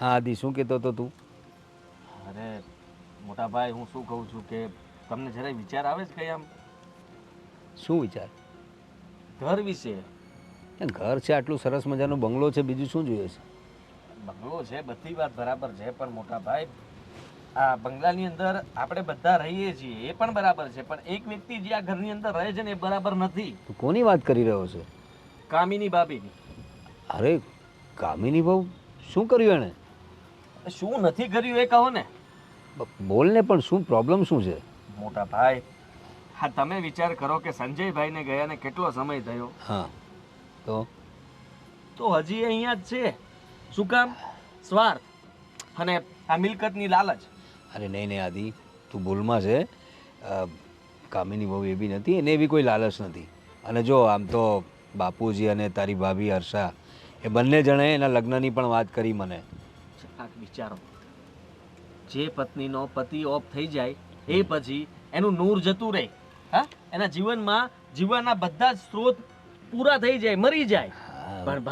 B: હા આદિ, શું કહેતો હતો તું?
C: અરે મોટા ભાઈ, હું શું કહું છું કે તમને જરાય વિચાર આવે છે કઈ આમ
B: શું વિચાર?
C: ઘર વિશે?
B: ઘર છે, આટલું સરસ મજાનો બંગલો છે, બીજું શું જોઈએ છે?
C: બંગલો છે, બધી વાત બરાબર છે, પણ મોટા ભાઈ આ બંગલાની અંદર આપણે બધા રહીએ છીએ એ પણ બરાબર છે, પણ એક વ્યક્તિ જે આ ઘરની અંદર રહે છે ને એ બરાબર નથી.
B: તું કોની વાત કરી રહ્યો છે?
C: કામિની ભાભીની.
B: અરે કામિની બહુ શું કર્યું એણે?
C: શું નથી કર્યું એ કહો ને.
B: બોલ ને, પણ શું પ્રોબ્લેમ શું છે?
C: મોટા ભાઈ, હા તમે વિચાર કરો કે સંજયભાઈને ગયા ને કેટલો સમય થયો.
B: હા
C: તો હજી અહીંયા જ છે. શું કામ? સ્વાર્થ અને આ મિલકતની લાલચ.
B: અરે નહીં આદિ, તું ભૂલમાં છે. કામિની બહુ એવી નથી, એને એવી કોઈ લાલચ નથી. અને જો આમ તો બાપુજી અને તારી ભાભી હર્ષા એ બંને જણે એના લગ્નની પણ વાત કરી મને.
C: વિચારો, જે પત્નીનો પતિ ઓફ થઈ જાય એ પછી એનું નૂર જતું રહે, હા, એના જીવનમાં જીવવાના બધા જ સ્ત્રોત પૂરા થઈ જાય, મરી જાય, પણ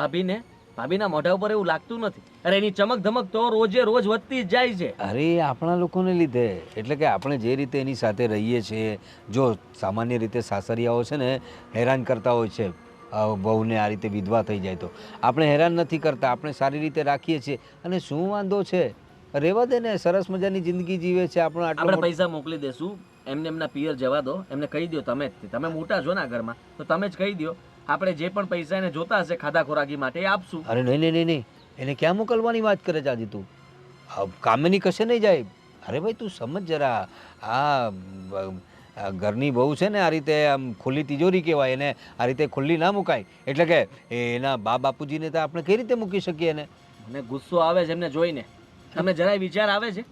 C: ભાભીના મોઢા ઉપર એવું લાગતું નથી. અરે એની ચમક ધમક તો રોજે રોજ વધતી જ જાય છે.
B: અરે આપણા લોકોને લીધે, એટલે કે આપણે જે રીતે એની સાથે રહીએ છીએ, જો સામાન્ય રીતે સાસરિયાઓ છે ને હેરાન કરતા હોય છે બહુને, આ રીતે વિધવા થઈ જાય તો આપણે હેરાન નથી કરતા, આપણે સારી રીતે રાખીએ છીએ. અને શું વાંધો છે? રહેવા દે ને, સરસ મજાની જિંદગી જીવે છે. આપણે
C: પૈસા મોકલી દેશું, એમને એમના પિયર જવા દો, એમને કહી દો, તમે મોટા છો ને આ ઘરમાં તો તમે જ કહી દો, આપણે જે પણ પૈસા એને જોતા હશે ખાધા ખોરાકી માટે એ આપશું.
B: અરે નહીં, એને ક્યાં મોકલવાની વાત કરે છે આજે તું? કામિની કશે નહીં જાય. અરે ભાઈ તું સમજ જરા, આ ઘરની બહુ છે ને આ રીતે આમ ખુલ્લી તિજોરી કહેવાય, એને આ રીતે ખુલ્લી ના મુકાય. એટલે કે એના બાપુજીને તો આપણે કઈ રીતે મૂકી શકીએ એને?
C: મને ગુસ્સો આવે છે એમને જોઈને. તમને જરાય વિચાર આવે છે?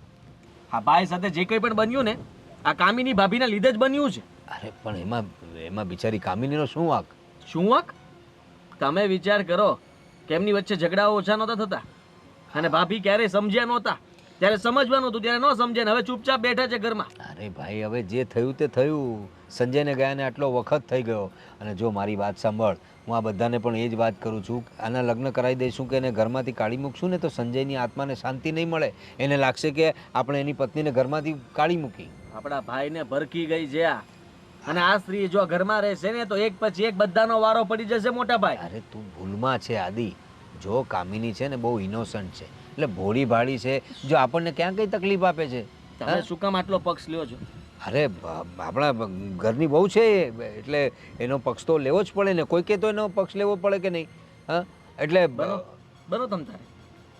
C: હા, ભાઈ સાથે જે કંઈ પણ બન્યું ને આ કામિની ભાભીના લીધે જ બન્યું છે.
B: અરે પણ એમાં બિચારી કામિનીનો શું વાંક?
C: શું વાંક? તમે વિચાર કરો કે એમની વચ્ચે ઝઘડાઓ ઓછા નહોતા થતા, અને ભાભી ક્યારેય સમજ્યા નહોતા. જ્યારે સમજવાનું હતું ત્યારે ન સમજ્યા, હવે ચૂપચાપ બેઠા છે ઘરમાં.
B: અરે ભાઈ, હવે જે થયું તે થયું. સંજયને ગયાને આટલો વખત થઈ ગયો અને જો મારી વાત સાંભળ, હું આ બધાને પણ એ જ વાત કરું છું, આના લગ્ન કરાવી દઈશું કે એને ઘરમાંથી કાઢી મૂકશું ને તો સંજયની આત્માને શાંતિ નહીં મળે. એને લાગશે કે આપણે એની પત્નીને ઘરમાંથી કાઢી મૂકી.
C: આપણા ભાઈને ભરકી ગઈ છે આ. અને આ સ્ત્રી જો ઘરમાં રહેશે ને તો એક પછી એક બધાનો વારો પડી જશે મોટા ભાઈ.
B: અરે તું ભૂલમાં છે આદિ. જો કામિની છે ને બહુ ઇનોસન્ટ છે, એટલે ભોળી ભાળી છે, જો આપણને ક્યાં કઈ તકલીફ આપે છે.
C: તમે શું કામ આટલો પક્ષ લ્યો છો?
B: અરે આપણા ઘરની બહુ છે એટલે એનો પક્ષ તો લેવો જ પડે ને, કોઈ કે તો એનો પક્ષ લેવો પડે કે નહીં? હા, એટલે
C: બનો તમ તારે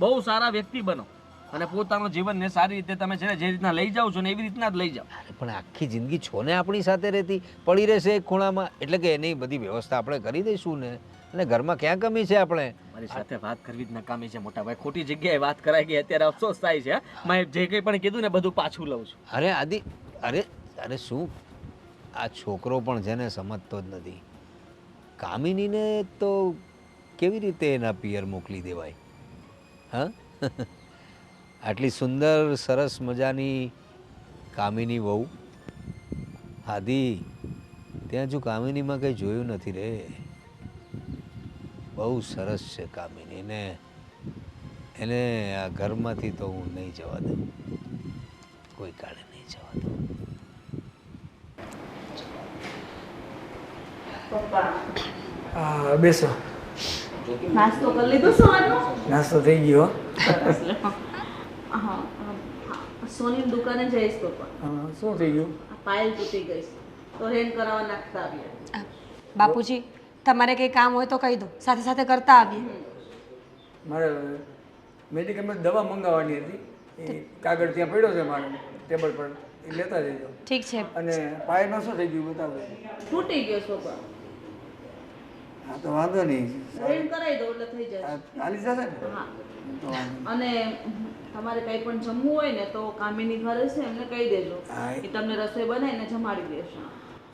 C: બહુ સારા વ્યક્તિ બનો અને પોતાનું જીવનને સારી રીતે તમે છે ને જે રીતના લઈ જાઓ છો ને એવી રીતના જ લઈ જાઓ.
B: અરે પણ આખી જિંદગી છોને આપણી સાથે રહેતી પડી રહેશે એક ખૂણામાં, એટલે કે એની બધી વ્યવસ્થા આપણે કરી દઈશું ને. અને ઘરમાં ક્યાં કમી છે આપણે?
C: મારી સાથે વાત કરવી જ નકામી છે મોટા ભાઈ. ખોટી જગ્યાએ વાત કરાઈ ગઈ, અત્યારે અફસોસ થાય છે. મેં જે કંઈ પણ કીધું ને બધું પાછું લઉં છું.
B: અરે આદિ, અરે અરે શું આ છોકરો પણ છે ને સમજતો જ નથી. કામિનીને તો કેવી રીતે એના પિયર મોકલી દેવાય? હા, આટલી સુંદર સરસ મજાની કામિની વહુ. આદિ, ત્યાં જો કામિનીમાં કંઈ જોયું નથી રે. બહુ સરસ છે કામિની ને એને આ ઘરમાંથી તો હું નહીં જવા દઉં, કોઈ કાળે નહીં જવા દઉં.
E: હા બેસો.
A: નાસ્તો કરી લીધો સવારનો?
E: નાસ્તો થઈ ગયો.
A: હા, સોની દુકાને જઈશ તો પણ
E: શું થઈ ગયું?
A: પાયલ તૂટી ગઈ તો રેન કરાવવા નાખતા આવ્યા.
D: બાપુજી, તમારે કંઈ કામ હોય તો કહી દો, સાથે સાથે કરતા આવીએ.
E: મારે મેડિકલમાં દવા મંગાવવાની હતી, એ કાગળ ત્યાં પડ્યો છે મારે ટેબલ પર, એ લેતા જજો.
D: ઠીક છે.
E: અને પાયમાં શું થઈ ગયું બતાવો.
A: તૂટી ગયો સોફા.
E: હા તો વાંધો નહીં,
A: રેન કરાવી દો એટલે થઈ જશે.
E: ચાલી જશે ને?
A: હા,
E: તો વાંધો
A: અને તમારે કંઈ પણ જમવું હોય ને તો કામિની ઘરે છે એમને કહી દેજો,
E: હા,
A: એ તમને રસોઈ બનાવીને જમાડી દેશે.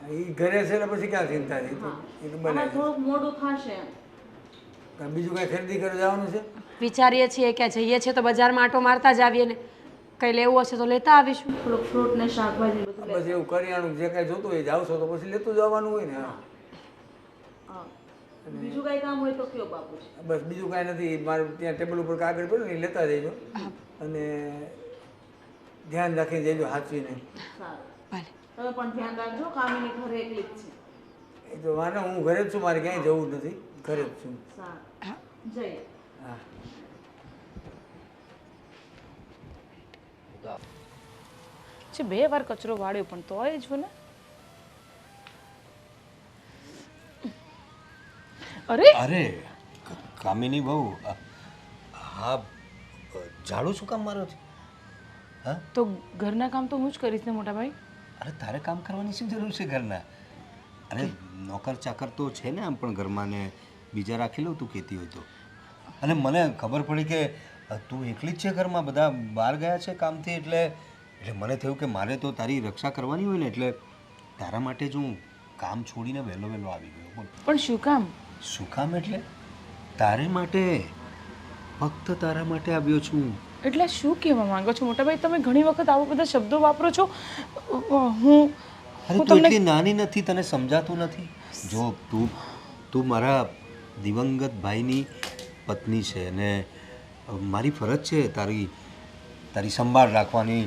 E: નહીં. એ ઘરે છે ને પછી ક્યાં ચિંતા છે, એ તો
A: અમારે
E: બનાવી
A: થોડુંક મોડું થશે.
E: બીજું કાંઈ ખરીદી કરવા જવાનું છે?
D: વિચારીએ છીએ કે જઈએ છીએ તો બજારમાં આંટો મારતા જ આવીએ ને, કંઈ લેવું હશે તો લેતા આવીશું.
A: થોડુંક ફ્રૂટ ને શાકભાજી બધું
E: બસ એવું કરિયાણું જે કાંઈ જોતું હોય જાવશો તો પછી લેતું જવાનું હોય ને. હા,
A: હા. બીજું કાંઈ કામ હોય તો કયો બાપુજી.
E: બસ બીજું કાંઈ નથી. મારે ત્યાં ટેબલ ઉપર કાગળ પડ્યું ને એ લેતા જઈજો અને ધ્યાન રાખીને જઈજો હાથવીને.
A: સારું,
D: ભલે.
A: તમે પણ ધ્યાન રાખજો, કામિની ઘરે એકલી જ છે.
E: એ તો વાને હું ઘરે જ છું, મારે ક્યાંય જવું જ નથી, ઘરે જ છું.
A: સારું, જઈએ.
E: હા.
F: છે 2 વાર કચરો વાળ્યો પણ તોય જો ને. અરે
B: અરે કામિની બહુ, હા ઝાડુ શું કામ મારો છે? હા,
F: તો ઘરના કામ તો હું જ કરીશ ને મોટા ભાઈ.
B: અરે તારે કામ કરવાની શું જરૂર છે ઘરના? અરે નોકર ચાકર તો છે ને આમ પણ ઘરમાં, ને બીજા રાખી લઉં તું કહેતી હોય તો. અને મને ખબર પડી કે તું એકલી જ છે ઘરમાં, બધા બહાર ગયા છે કામથી, એટલે મને થયું કે મારે તો તારી રક્ષા કરવાની હોય ને, એટલે તારા માટે જ હું કામ છોડીને વહેલો આવી ગયો. બોલ
F: પણ શું કામ?
B: શું કામ એટલે તારે માટે, ફક્ત તારા માટે આવ્યો છું.
F: એટલે શું કહેવા માંગો છો મોટા ભાઈ? તમે ઘણી વખત આવા બધા શબ્દો વાપરો છો. હું
B: અરે તું એટલી નાની નથી, તને સમજાતું નથી. જો તું મારા દિવંગત ભાઈની પત્ની છે અને મારી ફરજ છે તારી સંભાળ રાખવાની,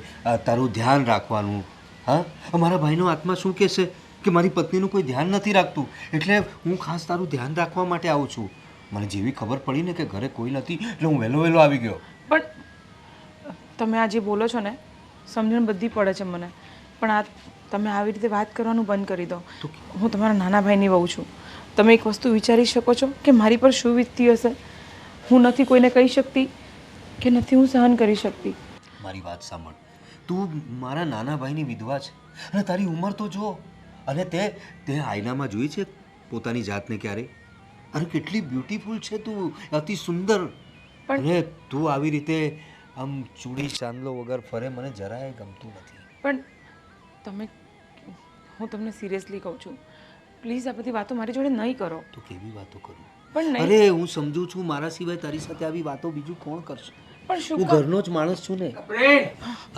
B: તારું ધ્યાન રાખવાનું. હા, મારા ભાઈનો આત્મા શું કહેશે કે મારી પત્નીનું કોઈ ધ્યાન નથી રાખતું, એટલે હું ખાસ તારું ધ્યાન રાખવા માટે આવું છું. મને જેવી ખબર પડી ને કે ઘરે કોઈ નથી એટલે હું વહેલો આવી ગયો.
F: પણ તમે આ જે બોલો છો ને સમજણ બધી પડે છે મને, પણ આ તમે આવી રીતે વાત કરવાનું બંધ કરી દો. હું તમારા નાના ભાઈની વહુ છું. તમે એક વસ્તુ વિચારી શકો છો કે મારી પર શું વીતતી હશે? હું નથી કોઈને કહી શકતી કે નથી હું સહન કરી શકતી.
B: મારી વાત સાંભળ, તું મારા નાના ભાઈની વિધવા છે અને તારી ઉંમર તો જો, અને તે આઈનામાં જોઈ છે પોતાની જાતને ક્યારે? અરે કેટલી બ્યુટીફુલ છે તું, અતિ સુંદર. અને તું આવી રીતે આમ ચૂડી ચાંદલો વગર ફરે, મને જરાય ગમતું નથી.
F: પણ તમે, હું તમને સિરિયસલી કહું છું, પ્લીઝ આ બધી વાતો મારી જોડે નહીં કરો.
B: તો કેવી વાતો કરું?
F: પણ નહીં.
B: અરે હું સમજુ છું, મારા સિવાય તારી સાથે આવી વાતો બીજું કોણ કરશે?
F: પણ શું
B: હું ઘરનો જ માણસ છું ને.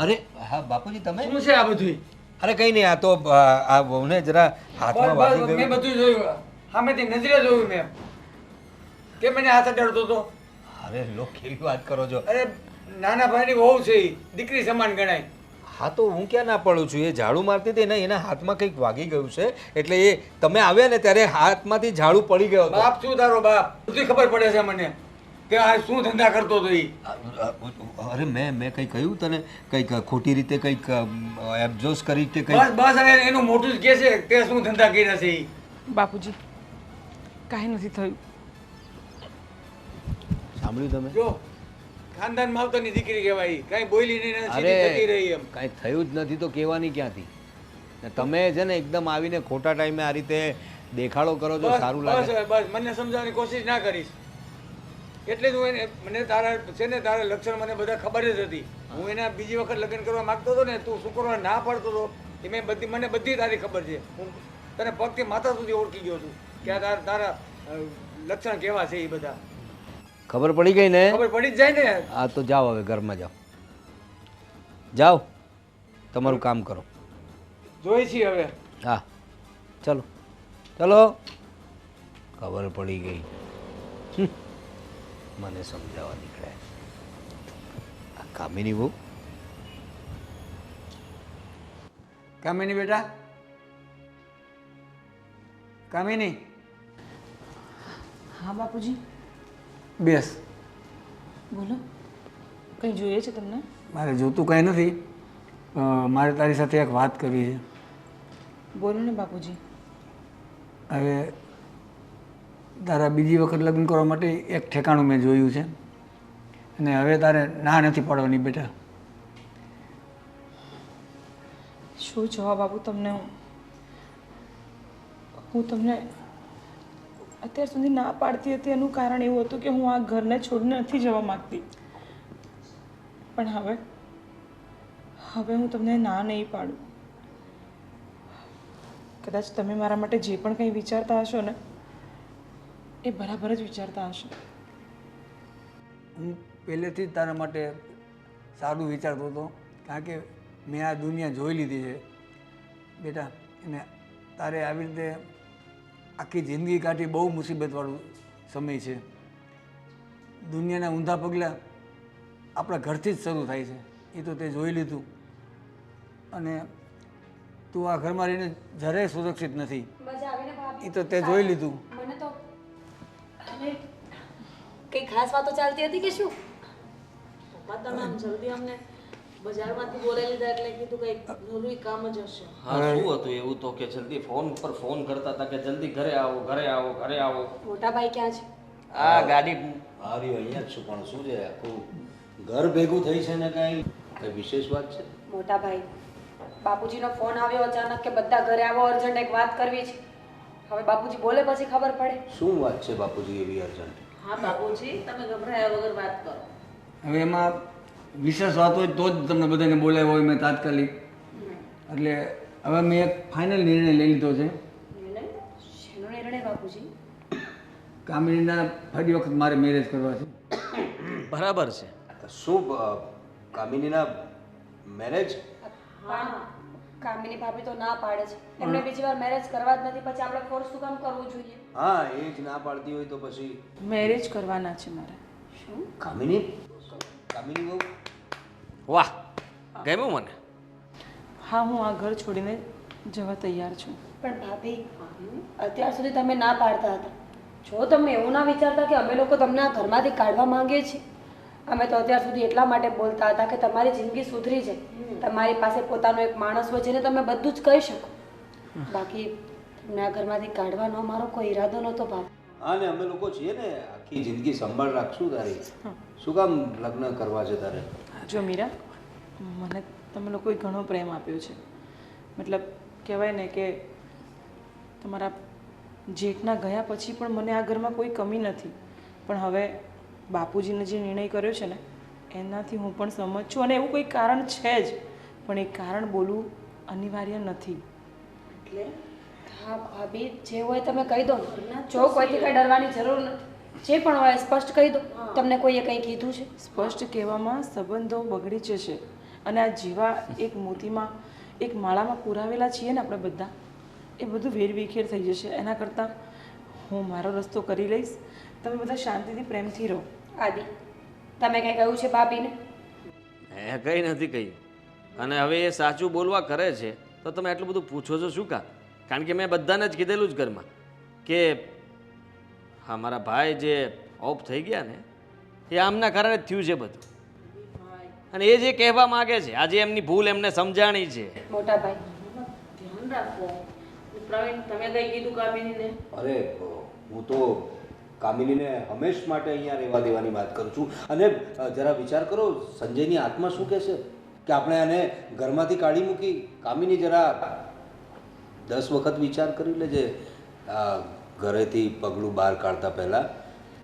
B: અરે હા બાપુજી, તમે
C: શું છે આ બધું?
B: અરે કંઈ નહીં, આ તો આ વહુને જરા હાથમાં વાગી
E: મેં
B: ગયું.
E: બધું જોયું સામેથી નજરે જોયું મેં કે મને હાથ અડાડતો હતો.
B: અરે લો, કેવી વાત કરો છો.
E: અરે નાના ભાઈની વહુ છે ઈ, દીકરી સમાન ગણાય.
B: હા તો હું ક્યાં ના પડું છું, એ ઝાડુ મારતી હતી ને એના હાથમાં કંઈક વાગી ગયું છે, એટલે એ તમે આવ્યા ને ત્યારે હાથમાંથી ઝાડુ પડી ગયો હતો.
E: બાપ શું તારો બાપ, બધી ખબર પડે છે મને કે આ શું ધંધા કરતો હતો ઈ.
B: અરે મેં કંઈ કહ્યું તને, કંઈક ખોટી રીતે કંઈક એબ્ઝોસ કરી કે
E: બસ
B: કંઈક?
E: બસ હવે એનું મોટું જ કે છે તે શું ધંધા કર્યા છે ઈ.
F: બાપુજી કાંઈ નથી થયું.
B: સાંભળ્યું તમે?
E: જો ખાનદાન માવતરની દીકરી કહેવાય ઈ. કાંઈ બોલી નહીં ને
B: અરે
E: સીધી જતી રહી એમ.
B: કાંઈ થયું જ નથી તો કહેવાની ક્યાંથી? ને તમે છે ને એકદમ આવીને ખોટા ટાઈમે આ રીતે દેખાડો કરો છો,
E: બસ
B: સારું
E: બસ
B: લાગે?
E: હવે બસ મને સમજાવવાની કોશિશ ના કરીશ. એટલે જ હું એને મને તારા છે ને તારા લક્ષણ મને બધા ખબર જ હતી. હું એના બીજી વખત લગ્ન કરવા માંગતો હતો ને, તું શું કરવા ના પાડતો હતો એ મને બધી તારી ખબર છે. હું તને પગથી માથા સુધી ઓળખી ગયો છું કે આ તારા લક્ષણ કેવા છે એ બધા
B: ખબર પડી ગઈ ને?
E: ખબર પડી જ જાય ને.
B: હા તો જાઓ, હવે ઘરમાં જાઓ, જાઓ તમારું કામ કરો.
E: જોઈ છીએ હવે.
B: હા ચલો ચલો, ખબર પડી ગઈ. મને સમજાવવા નીકળ્યા આ કામિની બહુ.
E: કામિની બેટા, કામિની
F: હા બાપુજી
E: બેસ.
F: બોલો, કંઈ જોઈએ છે તમને?
E: મારે જોતું કાંઈ નથી, મારે તારી સાથે એક વાત કરવી છે.
F: બોલો ને બાપુજી.
E: હવે તારા બીજી વખત લગ્ન કરવા માટે એક ઠેકાણું મેં જોયું છે અને હવે તારે ના નથી પાડવાની બેટા.
F: શું જવાબ આપું તમને? હું તમને અત્યાર સુધી ના પાડતી હતી એનું કારણ એવું હતું કે હું આ ઘરને છોડીને નથી જવા માગતી, પણ હવે હું તમને ના નહીં પાડું. કદાચ તમે મારા માટે જે પણ કંઈ વિચારતા હશો ને એ બરાબર જ વિચારતા હશો.
E: હું પહેલેથી જ તારા માટે સારું વિચારતો હતો, કારણ કે મેં આ દુનિયા જોઈ લીધી છે બેટા. અને તારે આવી રીતે આખી જિંદગી કાઢી બહુ મુસીબતવાળું સમય છે. દુનિયાના ઊંધા પગલાં આપણા ઘરથી જ શરૂ થાય છે, એ તો તે જોઈ લીધું. અને તું આ ઘરમાં રહીને જરાય સુરક્ષિત નથી, એ તો તે જોઈ લીધું.
D: મને તો કઈ ખાસ વાતો ચાલતી હતી કે શું?
A: પપ્પા તમે આમ જલ્દી અમને બજારમાંથી બોલાવી લીધા એટલે કીધું કંઈક જરૂરી કામ જ હશે.
C: હા શું હતું એવું તો કે જલ્દી ફોન પર ફોન કરતા હતા કે જલ્દી ઘરે આવો ઘરે આવો ઘરે આવો.
D: મોટા ભાઈ ક્યાં છે?
C: આ ગાડી
B: હારી અહીંયા જ છું, પણ શું છે આખું ઘર ભેગું થઈ છે ને કાંઈ કંઈ વિશેષ વાત છે?
D: મોટા ભાઈ, બાપુજીનો ફોન આવ્યો અચાનક કે બધા ઘરે આવો, અર્જન્ટ એક વાત કરવી છે. હવે બાપુજી બોલે પછી ખબર પડે.
B: શું વાત છે બાપુજી એવી અર્જન્ટ?
A: હા બાપુજી તમે ગભરાયા વગર વાત કરો.
E: હવે એમાં વિશેષ વાત હોય તો જ તમને બધાને બોલાવ્યો હોય મેં તાત્કાલિક. એટલે હવે મેં એક ફાઇનલ નિર્ણય લઈ લીધો છે.
D: શેનો નિર્ણય બાપુજી?
E: કામિનીના ફરી વખત મારે મેરેજ કરવા છે.
C: બરાબર છે.
B: શું કામિનીના મેરેજ?
D: હા, કામિની ભાભી તો ના પાડે છે. એમને બીજી વાર મેરેજ કરવા જ નથી, પછી આપણે ફોર્સ શું કામ કરવું જોઈએ?
B: હા એ જ ના પાડતી હોય તો પછી
F: મેરેજ કરવાના છે મારે.
D: શું?
B: કામિની બહુ
C: વાહ ગમ્યું મને.
F: હા, હું આ ઘર છોડીને જવા તૈયાર છું.
D: પણ ભાભી, અત્યાર સુધી તમે ના પાડતા હતા. જો તમે એવું ના વિચારતા કે અમે લોકો તમને આ ઘરમાંથી કાઢવા માંગીએ છીએ. અમે તો અત્યાર સુધી એટલા માટે બોલતા હતા કે તમારી જિંદગી સુધરી જાય, તમારી પાસે પોતાનો એક માણસ હોય જેને તમે બધું જ કહી શકો. બાકી તમને આ ઘરમાંથી કાઢવાનો અમારો કોઈ ઈરાદો નહોતો ભાભી.
B: હા ને અમે લોકો છીએ ને, આખી જિંદગી સંભાળ રાખશું તારી. શું કામ લગ્ન કરવા છે તારે?
F: જો મીરા, મને તમે લોકોએ ઘણો પ્રેમ આપ્યો છે. મતલબ કહેવાય ને કે તમારા જેઠના ગયા પછી પણ મને આ ઘરમાં કોઈ કમી નથી. પણ હવે બાપુજીને જે નિર્ણય કર્યો છે ને એનાથી હું પણ સહમત છું, અને એવું કોઈ કારણ છે જ, પણ એ કારણ બોલવું અનિવાર્ય નથી.
D: એટલે હા ભાભી, જે હોય તમે કહી દો. જો કોઈથી કંઈ ડરવાની જરૂર નથી. જે પણ હોય સ્પષ્ટ કહી દો. તમને કોઈએ કંઈ કીધું છે?
F: સ્પષ્ટ કહેવામાં સંબંધો બગડી જશે, અને આ જીવા એક મોતીમાં એક માળામાં પુરાવેલા છીએ ને આપણે બધા, એ બધું વેરવિખેર થઈ જશે. એના કરતાં હું મારો રસ્તો કરી લઈશ, તમે બધા શાંતિથી પ્રેમથી રહો.
D: આદિ, તમે કંઈ કહ્યું છે ભાભીને?
C: મેં કંઈ નથી કહ્યું. અને હવે એ સાચું બોલવા કરે છે તો તમે આટલું બધું પૂછો છો શું કામ? કારણ કે મેં બધાને જ કીધેલું જ ઘરમાં કે હા, મારા ભાઈ જે ઓફ થઈ ગયા ને એ આમના કારણે જ થયું છે બધું. અને એ જે કહેવા માગે છે આજે એમની ભૂલ એમને સમજાણી છે.
D: મોટા ભાઈ,
A: ધ્યાન રાખો. પ્રવીણ, તમે કઈ કીધું કામિનીને?
B: અરે હું તો કામિનીને હંમેશ માટે અહીંયા રહેવા દેવાની વાત કરું છું. અને જરા વિચાર કરો, સંજયની આત્મા શું કહેશે કે આપણે આને ઘરમાંથી કાઢી મૂકી. કામિની જરા 10 વખત વિચાર કરી લેજે આ ઘરેથી પગલું બહાર કાઢતા પહેલાં.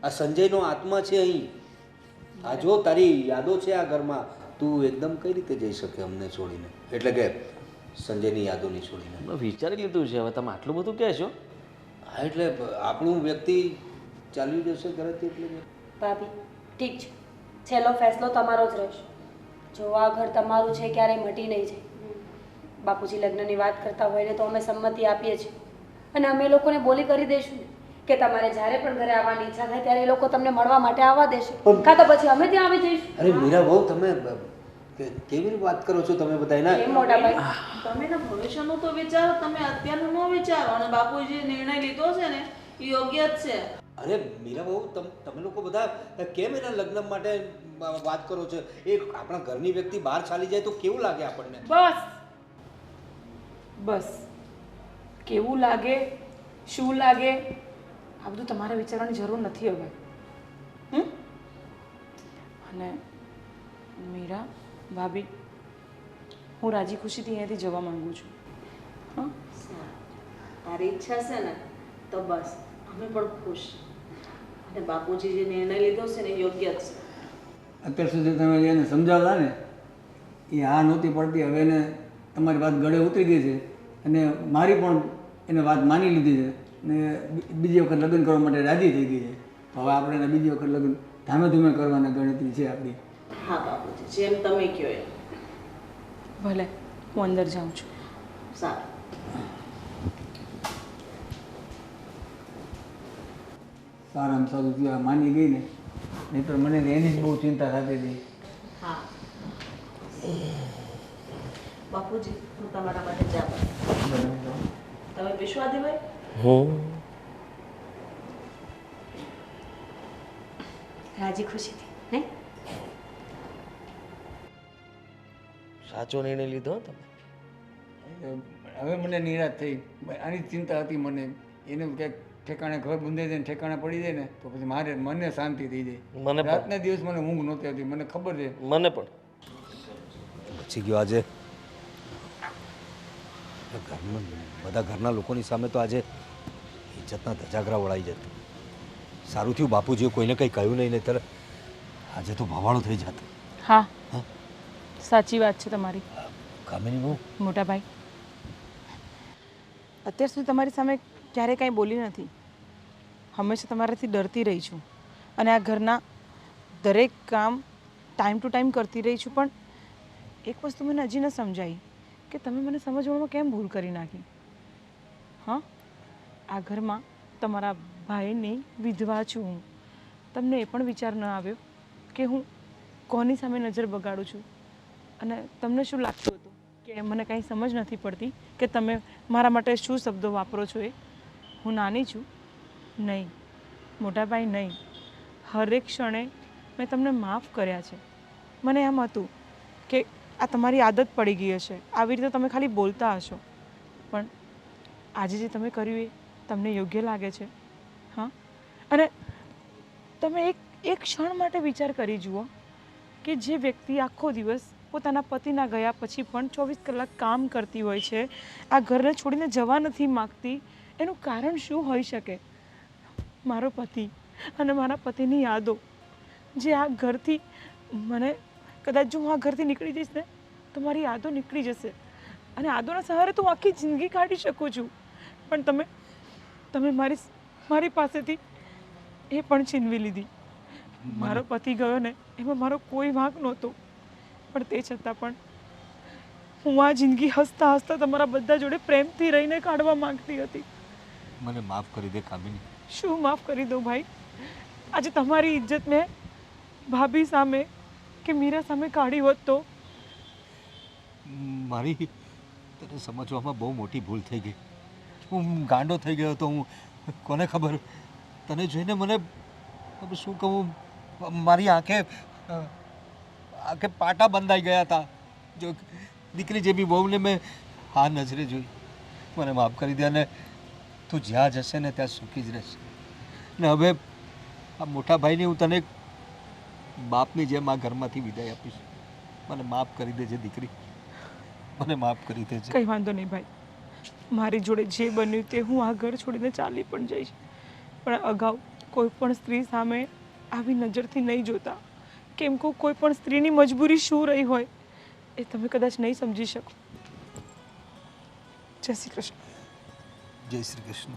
B: આ સંજયનો આત્મા છે અહીં. આ જો તારી યાદો છે આ ઘરમાં, તું એકદમ કઈ રીતે જઈ શકે અમને છોડીને? એટલે કે સંજયની યાદોની છોડીને.
C: મેં વિચારી લીધું છે. હવે તમે આટલું બધું કહેશો?
B: હા, એટલે આપણું વ્યક્તિ ચાલ્યું જશે ઘરેથી એટલે કે.
D: ભાભી, ઠીક છે, છેલ્લો ફેસલો તમારો જ રહેશે. જો આ ઘર તમારું છે, ક્યારેય મટી નહીં જાય. બાપુજી લગ્નની વાત કરતા હોય ને તો અમે સંમતિ આપીએ છીએ, અને અમે લોકોને બોલી કરી દઈશું ને કે તમારે જ્યારે પણ ઘરે આવવાની ઈચ્છા થાય ત્યારે એ લોકો તમને મળવા માટે આવવા દેશે, કાં તો પછી અમે ત્યાં આવી જઈશું.
B: અરે મીરા બહુ તમે કેવી રીતે વાત કરો છો તમે બધા એના?
D: કેમ મોટા ભાઈ?
A: તમે એના ભવિષ્યનું તો વિચારો, તમે અત્યારનું ન વિચારો. અને બાપુજીએ નિર્ણય લીધો છે ને એ યોગ્ય જ છે.
B: અરે મીરા બહુ તમે લોકો બધા કેમ એના લગ્ન માટે વાત કરો છો? એ આપણા ઘરની વ્યક્તિ બહાર ચાલી જાય તો કેવું લાગે આપણને?
F: બસ બસ, કેવું લાગે, શું લાગે, આ બધું તમારે વિચારવાની જરૂર નથી હવે. અને મીરા, ભાભી, હું રાજી ખુશીથી અહીંયાથી જવા માંગુ છું. હા,
A: તારી ઈચ્છા છે ને તો બસ અમે પણ ખુશ. અને બાપુજી જે નિર્ણય લીધો છે ને એ યોગ્ય જ છે.
E: અત્યાર સુધી તમે એને સમજાવતા ને એ હા નહોતી પડતી. હવે એને તમારી વાત ગળે ઉતરી ગઈ છે અને મારી પણ એને વાત માની લીધી છે ને બીજી વખત લગ્ન કરવા માટે રાજી થઈ ગઈ છે. તો હવે આપણે એને બીજી વખત લગ્ન ધામે ધૂમે કરવાના ગણતરી છે આપણી.
A: હા બાપુજી, જેમ તમે કહો એ.
F: ભલે, હું અંદર જાઉં છું.
A: સારું.
E: સારામાં સારું થયું આ માની ગઈ ને, નહીંતર મને એની જ બહુ ચિંતા થતી હતી.
A: હા બાપુજી, હું તમારા માટે ચા બનાવું. તમે પીશવા દેવાય?
D: રાજી ખુશીથી નહીં?
C: સાચો નિર્ણય લીધો હો તમે.
E: હવે મને નિરાશ થઈ. આની ચિંતા હતી મને. એને ક્યાંક ઠેકાણે ઘર બંધાઈ જાય ને ઠેકાણે પડી જાય ને તો પછી મારે મને શાંતિ થઈ જાય.
C: મને પણ.
E: રાતના દિવસ મને ઊંઘ નહોતી આવતી. મને ખબર છે.
C: મને પણ.
B: પછી ગયો આજે ઘરમાં બધા ઘરના લોકોની સામે તો આજે ઇજ્જતના ધજાગરા વળાઈ જતા. સારું થયું બાપુજીએ કોઈને કંઈ કહ્યું નહીં, નહીંતર આજે તો ભવાળું થઈ જતું.
F: હા, સાચી વાત છે તમારી.
B: કામિની બહુ
F: મોટા ભાઈ, અત્યાર સુધી તમારી સામે ક્યારેય કાંઈ બોલી નથી. હંમેશા તમારાથી ડરતી રહી છું અને આ ઘરના દરેક કામ ટાઈમ ટુ ટાઈમ કરતી રહી છું. પણ એક વસ્તુ મને હજી ન સમજાઈ કે તમે મને સમજવામાં કેમ ભૂલ કરી નાખી. હા, આ ઘરમાં તમારા ભાઈની વિધવા છું હું. તમને એ પણ વિચાર ન આવ્યો કે હું કોની સામે નજર બગાડું છું? અને તમને શું લાગતું હતું કે મને કાંઈ સમજ નથી પડતી કે તમે મારા માટે શું શબ્દો વાપરો છો? એ હું નાની છું? નહીં મોટાભાઈ, નહીં. હરેક ક્ષણે મેં તમને માફ કર્યા છે. મને એમ હતું કે આ તમારી આદત પડી ગઈ હશે, આવી રીતે તમે ખાલી બોલતા હશો. પણ આજે જે તમે કર્યું એ તમને યોગ્ય લાગે છે? હા, અને તમે એક ક્ષણ માટે વિચાર કરી જુઓ કે જે વ્યક્તિ આખો દિવસ પોતાના પતિના ગયા પછી પણ 24 કલાક કામ કરતી હોય છે, આ ઘરને છોડીને જવા નથી માગતી, એનું કારણ શું હોઈ શકે? મારો પતિ અને મારા પતિની યાદો જે આ ઘરથી મને કદાચ જો હું આ ઘરથી નીકળી જઈશ ને તો મારી યાદો નીકળી જશે અને યાદોના સહારે તો હું આખી જિંદગી કાઢી શકું છું. પણ તમે મારી પાસેથી એ પણ છીનવી લીધી. મારો પતિ ગયો ને એમાં મારો કોઈ વાંક નહોતો, પણ તે છતાં પણ હું આ જિંદગી હસતા હસતા તમારા બધા જોડે પ્રેમથી રહીને કાઢવા માંગતી હતી.
B: મને માફ કરી દે કામિની.
F: શું માફ કરી દઉં ભાઈ? આજે તમારી ઇજ્જત મેં ભાભી સામે કે મીરા સામે કાઢી હોત તો
B: મારી તને સમજવામાં બહુ મોટી ભૂલ થઈ ગઈ. હું ગાંડો થઈ ગયો હતો. હું કોને ખબર, તને જોઈને મને શું કહું, મારી આંખે પાટા બંધાઈ ગયા હતા. જો દીકરી જેવી બહુને મેં આ નજરે જોઈ. મને માફ કરી દે અને તું જ્યાં જશે ને ત્યાં સુખી જ રહેશે. ને હવે આ મોટા ભાઈને હું તને બાપની જેમ આ ઘરમાંથી વિદાય આપીશ. મને માફ કરી દેજે દીકરી, મને માફ કરી દેજે.
F: કંઈ વાંધો નહીં ભાઈ, મારી જોડે જે બન્યું તે હું આ ઘર છોડીને ચાલી પણ જઈશ, પણ અગાઉ કોઈ પણ સ્ત્રી સામે આવી નજરથી નહીં જોતા. કેમ કે કોઈ પણ સ્ત્રીની મજબૂરી શું રહી હોય એ તમે કદાચ નહીં સમજી શકો. જય શ્રી કૃષ્ણ.
B: જય શ્રી કૃષ્ણ.